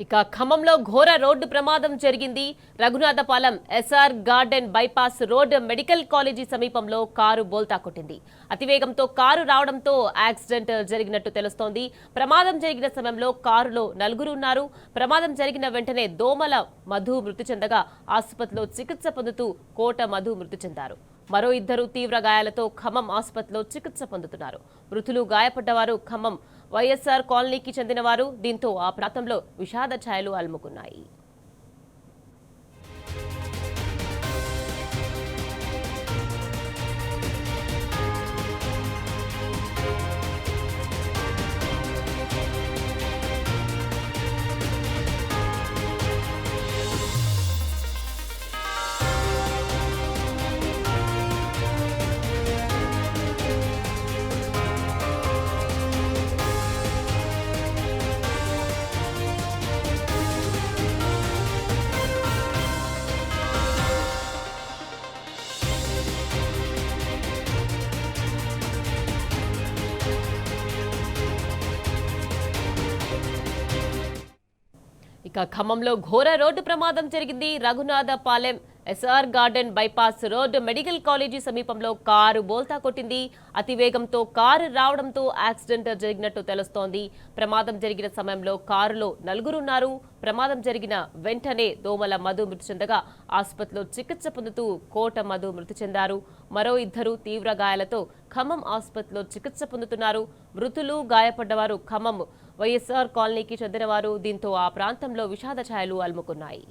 ఇక ఖమ్మంలో ఘోర రోడ్డు ప్రమాదం జరిగింది. Raghunathapalem SR garden bypass road medical college సమీపంలో కారు బోల్తా కొట్టింది. అతివేగంతో కారు రావడంతో యాక్సిడెంట్ జరిగినట్టు తెలుస్తోంది. ప్రమాదం జరిగిన సమయంలో కారులో నలుగురు ఉన్నారు. ప్రమాదం జరిగిన వెంటనే దోమల మధు మృతి చెందగా ఆసుపత్రిలో చికిత్స పొందుతూ కోట మధు మృతి చెందారు. మరో ఇద్దరు తీవ్ర గాయాలతో ఖమ్మం ఆసుపత్రిలో చికిత్స పొందుతున్నారు. మృతులు గాయపడ్డవారు ఖమ్మం వైఎస్ఆర్ కాలనీకి చెందినవారు. దీంతో ఆ ప్రాంతంలో విషాద ఛాయలు అలుముకున్నాయి. ఇక ఖమ్మంలో ఘోర రోడ్డు ప్రమాదం జరిగింది. Raghunathapalem SR garden bypass road medical college సమీపంలో కారు బోల్తా కొట్టింది. అతివేగంతో కారు రావడంతో యాక్సిడెంట్ జరిగినట్టు తెలుస్తోంది. ప్రమాదం జరిగిన సమయంలో కారులో నలుగురున్నారు. ప్రమాదం జరిగిన వెంటనే దోమల మధు మృతి చెందగా ఆసుపత్రిలో చికిత్స పొందుతూ కోట మధు మృతి చెందారు. మరో ఇద్దరు తీవ్ర గాయాలతో ఖమ్మం ఆసుపత్రిలో చికిత్స పొందుతున్నారు. మృతులు గాయపడ్డవారు ఖమ్మం వైఎస్ఆర్ కాలనీకి చెందినవారు. దీంతో ఆ ప్రాంతంలో విషాద ఛాయలు అలుముకున్నాయి.